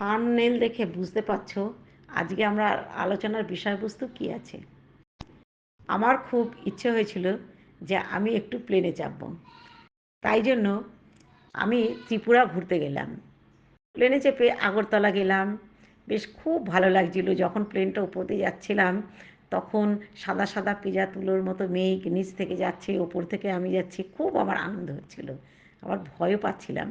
Thumbnail দেখে বুঝতে পারছো আজকে আমরা আলোচনার বিষয়বস্তু কী আছে। আমার খুব ইচ্ছে হয়েছিল যে আমি একটু প্লেনে চাপবো, তাই জন্য আমি ত্রিপুরা ঘুরতে গেলাম। প্লেনে চেপে আগরতলা গেলাম। বেশ খুব ভালো লাগছিল। যখন প্লেনটা উপর দিয়ে যাচ্ছিলাম তখন সাদা সাদা পেঁজা তুলোর মতো মেঘ নিচ থেকে যাচ্ছে, ওপর থেকে আমি যাচ্ছি, খুব আমার আনন্দ হচ্ছিল, আবার ভয়ও পাচ্ছিলাম।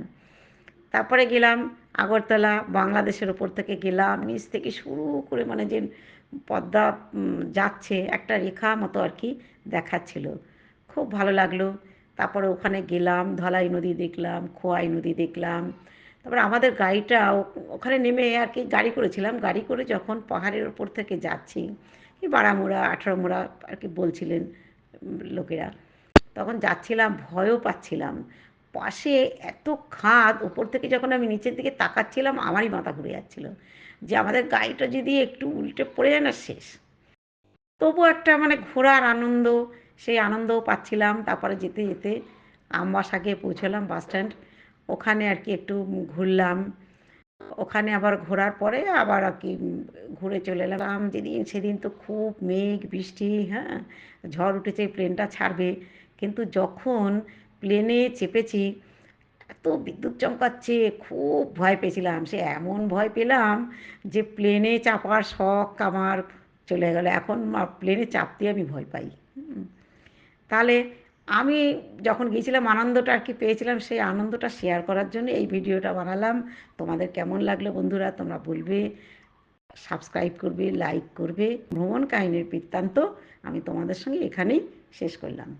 তারপরে গেলাম আগরতলা, বাংলাদেশের ওপর থেকে গেলাম, নিচ থেকে শুরু করে মানে যে পদ্মা যাচ্ছে একটা রেখা মতো আর কি দেখাচ্ছিল, খুব ভালো লাগলো। তারপরে ওখানে গেলাম, ধলাই নদী দেখলাম, খোয়াই নদী দেখলাম। তারপরে আমাদের গাড়িটা ওখানে নেমে আর কি গাড়ি করেছিলাম, গাড়ি করে যখন পাহাড়ের ওপর থেকে যাচ্ছি, কি বারামুড়া 18 আর কি বলছিলেন লোকেরা, তখন যাচ্ছিলাম, ভয়ও পাচ্ছিলাম। পাশে এত খাদ, ওপর থেকে যখন আমি নিচের দিকে তাকাচ্ছিলাম আমারই মাথা ঘুরে যাচ্ছিল যে আমাদের গাড়িটা যদি একটু উল্টে পড়ে যায় না শেষ। তবুও একটা মানে ঘোরার আনন্দ, সেই আনন্দও পাচ্ছিলাম। তারপরে যেতে যেতে আমবাসা গিয়ে পৌঁছলাম বাস স্ট্যান্ড, ওখানে আর কি একটু ঘুরলাম। ওখানে আবার ঘোরার পরে আবার আর কি ঘুরে চলে এলাম। যেদিন সেদিন তো খুব মেঘ বৃষ্টি, হ্যাঁ, ঝড় উঠেছে, প্লেনটা ছাড়বে। কিন্তু যখন প্লেনে চেপেছি এত বিদ্যুৎ চমকাচ্ছে, খুব ভয় পেয়েছিলাম। সে এমন ভয় পেলাম যে প্লেনে চাপার শখ আমার চলে গেল। এখন প্লেনে চাপতে আমি ভয় পাই। তাহলে আমি যখন গিয়েছিলাম আনন্দটা আর কি পেয়েছিলাম, সেই আনন্দটা শেয়ার করার জন্য এই ভিডিওটা বানালাম। তোমাদের কেমন লাগলো বন্ধুরা তোমরা বলবে, সাবস্ক্রাইব করবে, লাইক করবে। ভ্রমণ কাহিনীর বৃত্তান্ত আমি তোমাদের সঙ্গে এখানেই শেষ করলাম।